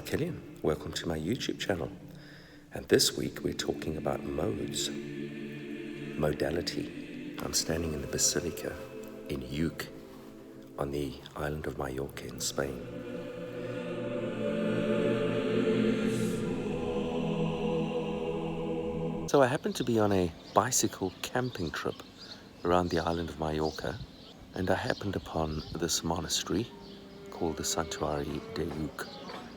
Killian. Welcome to my YouTube channel. And this week we're talking about modes, modality. I'm standing in the Basilica in Uke on the island of Mallorca in Spain. So I happened to be on a bicycle camping trip around the island of Mallorca, and I happened upon this monastery called the Santuari de Uke.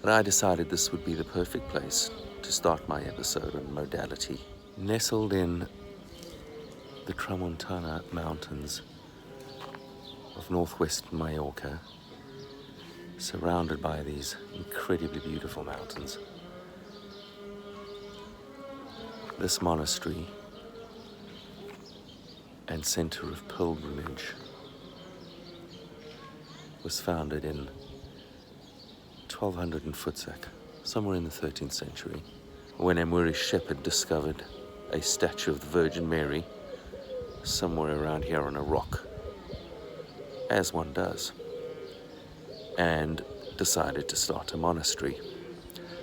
And I decided this would be the perfect place to start my episode on modality. Nestled in the Tramontana Mountains of northwest Mallorca, surrounded by these incredibly beautiful mountains, this monastery and center of pilgrimage was founded in 1200 in Futsak, somewhere in the 13th century, when a Moorish shepherd discovered a statue of the Virgin Mary somewhere around here on a rock, as one does, and decided to start a monastery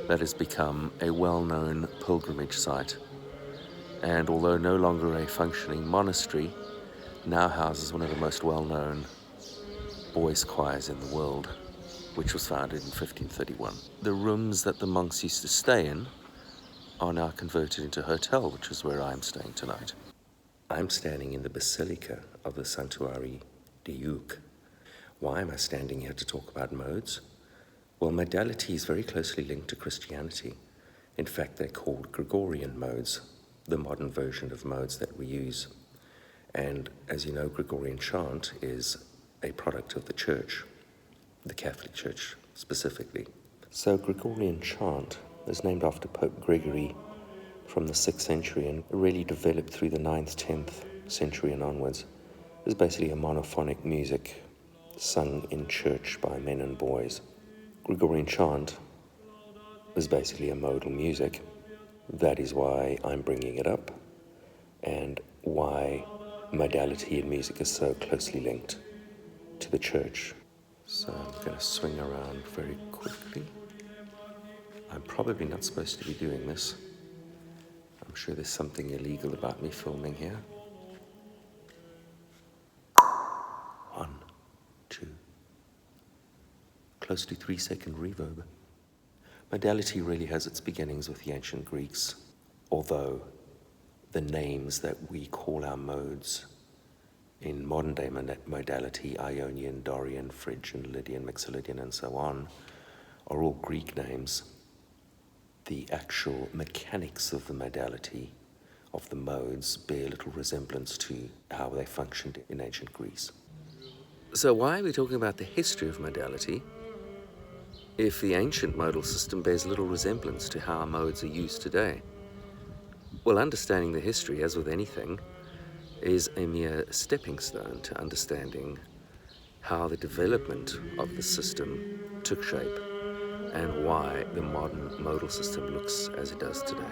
that has become a well-known pilgrimage site, and although no longer a functioning monastery, now houses one of the most well-known boys' choirs in the world, which was founded in 1531. The rooms that the monks used to stay in are now converted into a hotel, which is where I'm staying tonight. I'm standing in the Basilica of the Santuari de Uke. Why am I standing here to talk about modes? Well, modality is very closely linked to Christianity. In fact, they're called Gregorian modes, the modern version of modes that we use. And as you know, Gregorian chant is a product of the church, the Catholic Church specifically. So Gregorian chant is named after Pope Gregory from the 6th century and really developed through the 9th, 10th century and onwards. It's basically a monophonic music sung in church by men and boys. Gregorian chant is basically a modal music. That is why I'm bringing it up and why modality in music is so closely linked to the church. So I'm going to swing around very quickly. I'm probably not supposed to be doing this. I'm sure there's something illegal about me filming here. 1, 2. Close to 3-second reverb. Modality really has its beginnings with the ancient Greeks, although the names that we call our modes in modern day modality, Ionian, Dorian, Phrygian, Lydian, Mixolydian, and so on, are all Greek names. The actual mechanics of the modality of the modes bear little resemblance to how they functioned in ancient Greece. So why are we talking about the history of modality if the ancient modal system bears little resemblance to how modes are used today? Well, understanding the history, as with anything, is a mere stepping stone to understanding how the development of the system took shape and why the modern modal system looks as it does today.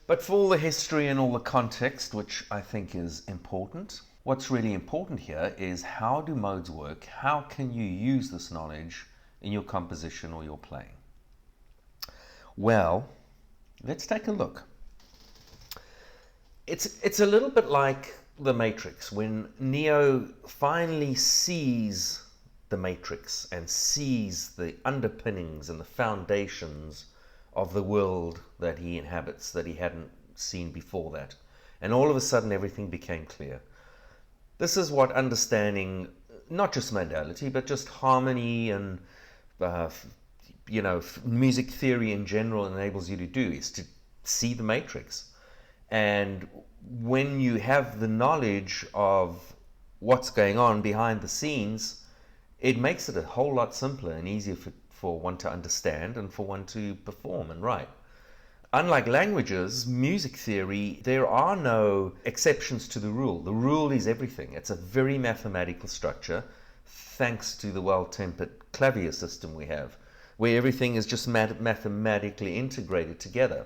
But for all the history and all the context, which I think is important, what's really important here is how do modes work? How can you use this knowledge in your composition or your playing? Well, let's take a look. It's a little bit like the Matrix. When Neo finally sees the Matrix and sees the underpinnings and the foundations of the world that he inhabits that he hadn't seen before that. And all of a sudden everything became clear. This is what understanding not just modality, but just harmony and music theory in general enables you to do, is to see the matrix. And when you have the knowledge of what's going on behind the scenes, it makes it a whole lot simpler and easier for one to understand and for one to perform and write. Unlike languages, music theory, there are no exceptions to the rule. The rule is everything. It's a very mathematical structure, thanks to the well-tempered clavier system we have, where everything is just mathematically integrated together.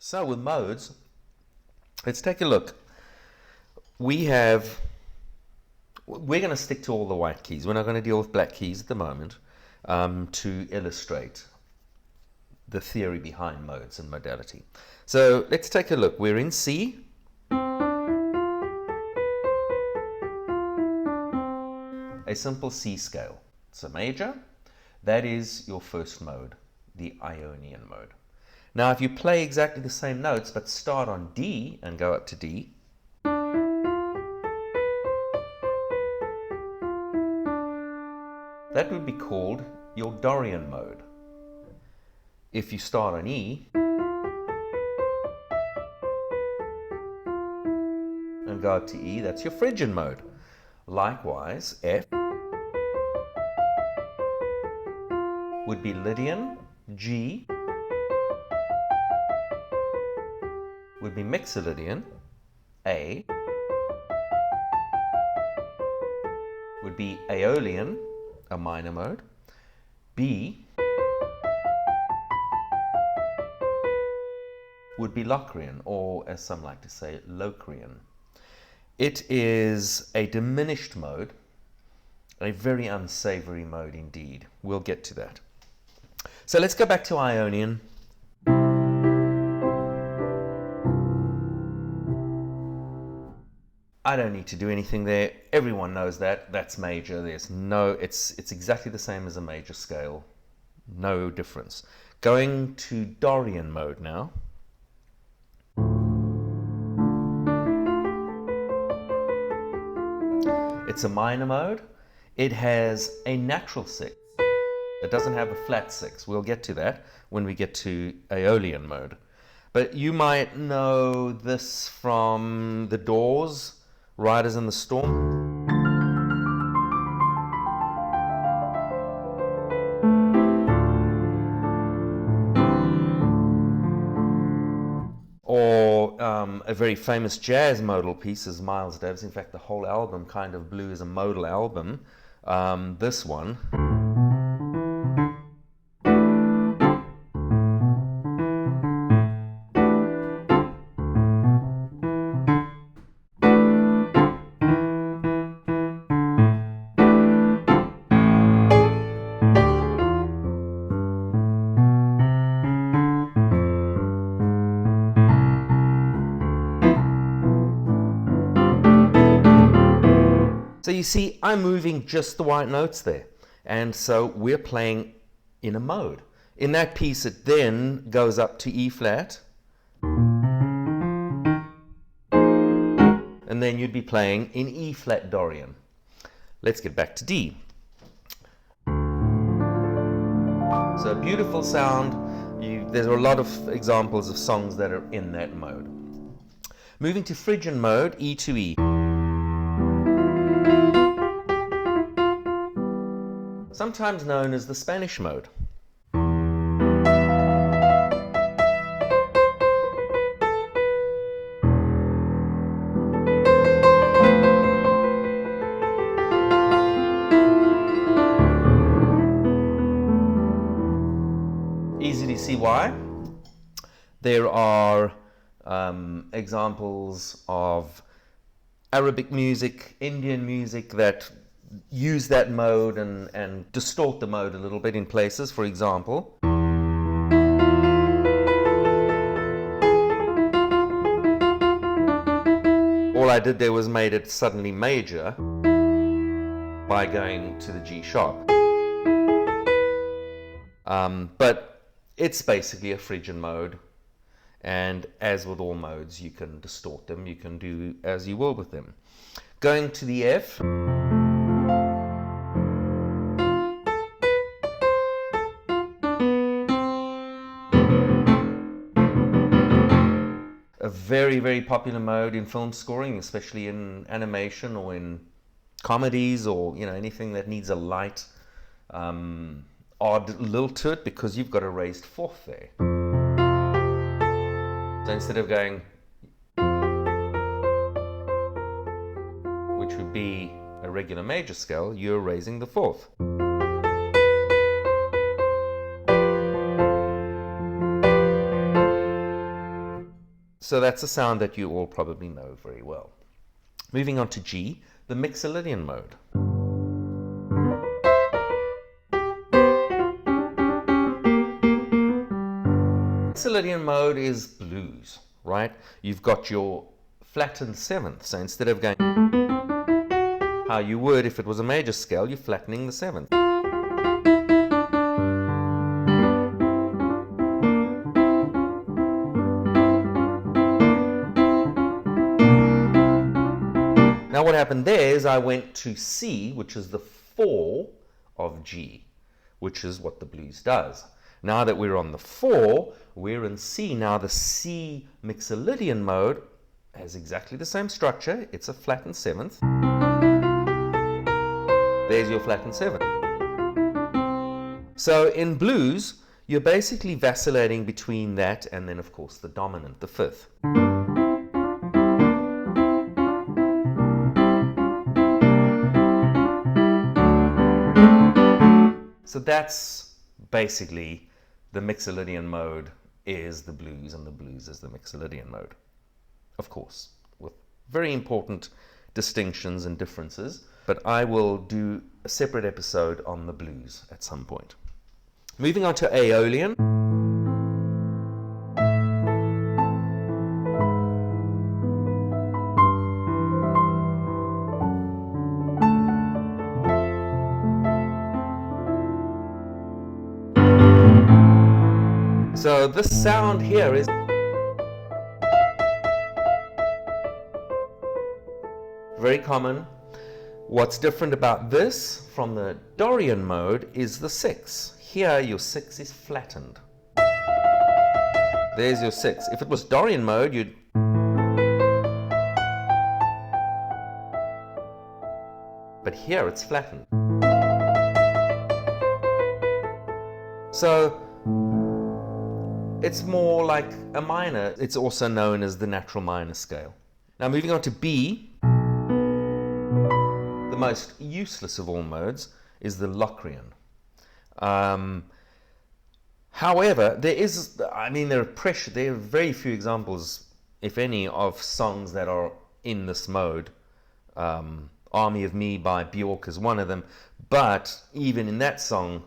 So with modes, let's take a look. We're going to stick to all the white keys. We're not going to deal with black keys at the moment, to illustrate the theory behind modes and modality. So let's take a look. We're in C. A simple C scale. It's a major. That is your first mode, the Ionian mode. Now if you play exactly the same notes but start on D and go up to D, that would be called your Dorian mode. If you start on E and go up to E, that's your Phrygian mode. Likewise, F would be Lydian, G would be Mixolydian, A would be Aeolian, a minor mode, B would be Locrian, or as some like to say, Locrian. It is a diminished mode, a very unsavory mode indeed. We'll get to that. So let's go back to Ionian. I don't need to do anything there. Everyone knows that. That's major. There's no, it's exactly the same as a major scale. No difference. Going to Dorian mode now. It's a minor mode. It has a natural sixth. It doesn't have a flat sixth. We'll get to that when we get to Aeolian mode. But you might know this from The Doors, Riders in the Storm. Or a very famous jazz modal piece is Miles Davis. In fact, the whole album, Kind of Blue, is a modal album. This one. So you see, I'm moving just the white notes there. And so we're playing in a mode. In that piece, it then goes up to E flat. And then you'd be playing in E flat Dorian. Let's get back to D. So beautiful sound. There's a lot of examples of songs that are in that mode. Moving to Phrygian mode, E to E. Sometimes known as the Spanish mode. Easy to see why. There are examples of Arabic music, Indian music that use that mode and distort the mode a little bit in places. For example, all I did there was made it suddenly major by going to the G sharp. But it's basically a Phrygian mode, and as with all modes, you can distort them, you can do as you will with them. Going to the F. A very, very popular mode in film scoring, especially in animation or in comedies, or anything that needs a light, odd lilt to it, because you've got a raised fourth there. So instead of going, which would be a regular major scale, you're raising the fourth. So that's a sound that you all probably know very well. Moving on to G, the Mixolydian mode. Mixolydian mode is blues, right? You've got your flattened seventh. So instead of going how you would if it was a major scale, you're flattening the seventh. Now what happened there is I went to C, which is the 4 of G, which is what the blues does. Now that we're on the 4, we're in C. Now the C Mixolydian mode has exactly the same structure. It's a flattened seventh. There's your flattened seventh. So in blues, you're basically vacillating between that and then, of course, the dominant, the fifth. So that's basically the Mixolydian mode is the blues, and the blues is the Mixolydian mode. Of course, with very important distinctions and differences, but I will do a separate episode on the blues at some point. Moving on to Aeolian. So this sound here is very common. What's different about this from the Dorian mode is the 6. Here your 6 is flattened. There's your 6. If it was Dorian mode, you'd but here it's flattened. So it's more like a minor. It's also known as the natural minor scale. Now moving on to B, the most useless of all modes is the Locrian. However, there are very few examples, if any, of songs that are in this mode. Army of Me by Bjork is one of them, but even in that song,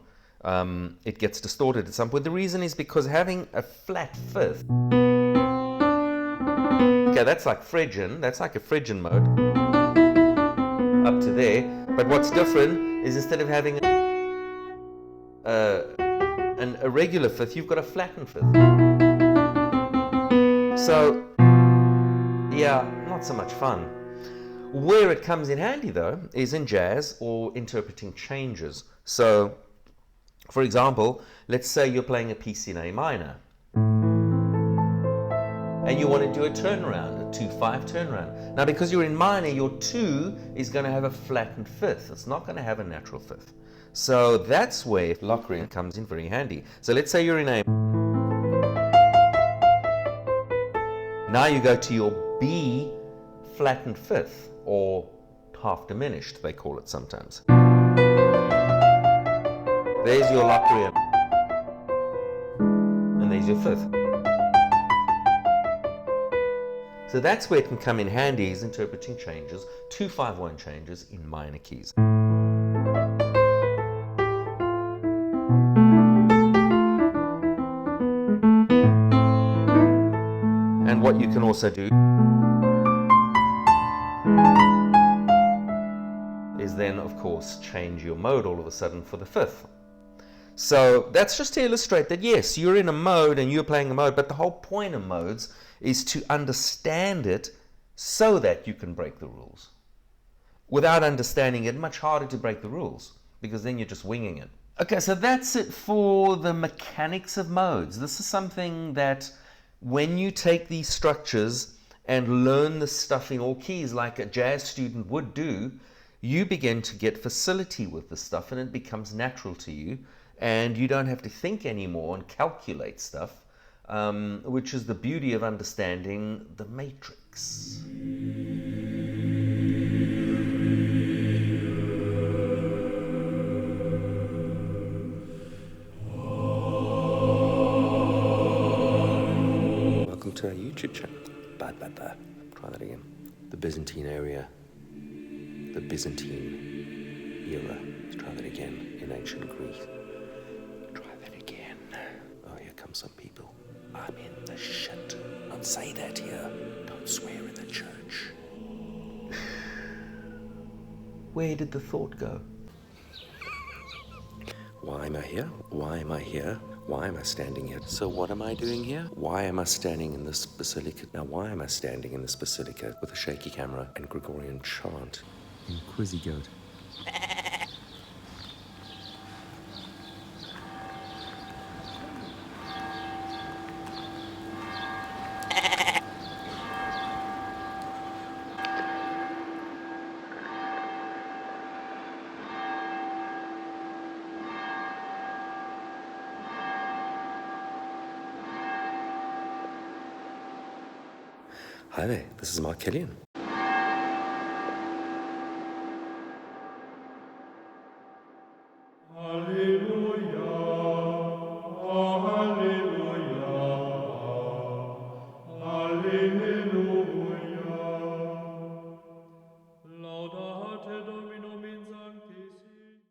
it gets distorted at some point. The reason is because having a flat fifth, okay, that's like Phrygian, that's like a Phrygian mode, up to there, but what's different is instead of having a regular fifth, you've got a flattened fifth. So, yeah, not so much fun. Where it comes in handy, though, is in jazz or interpreting changes. So, for example, let's say you're playing a piece in A minor and you want to do a turnaround, a 2-5 turnaround. Now, because you're in minor, your 2 is going to have a flattened fifth. It's not going to have a natural fifth. So that's where Locrian comes in very handy. So let's say you're in A. Now you go to your B flattened fifth, or half diminished, they call it sometimes. There's your Locrian, and there's your fifth. So that's where it can come in handy, is interpreting changes, 2-5-1 changes in minor keys. And what you can also do is then, of course, change your mode all of a sudden for the fifth. So that's just to illustrate that, yes, you're in a mode and you're playing a mode, but the whole point of modes is to understand it so that you can break the rules. Without understanding it, much harder to break the rules, because then you're just winging it. Okay, so that's it for the mechanics of modes. This is something that when you take these structures and learn this stuff in all keys like a jazz student would do, you begin to get facility with this stuff and it becomes natural to you. And you don't have to think anymore and calculate stuff, which is the beauty of understanding the matrix. Welcome to our YouTube channel. Try that again. The Byzantine area. The Byzantine era. Let's try that again in ancient Greece. Try that again. Oh, here come some people. I'm in the shit. Don't say that here. Don't swear in the church. Where did the thought go? Why am I here? Why am I here? Why am I standing here? So what am I doing here? Why am I standing in this basilica? Now, why am I standing in this basilica with a shaky camera and Gregorian chant? In Quizzy Goat. Hi there, this is Mark Killian. Alleluia.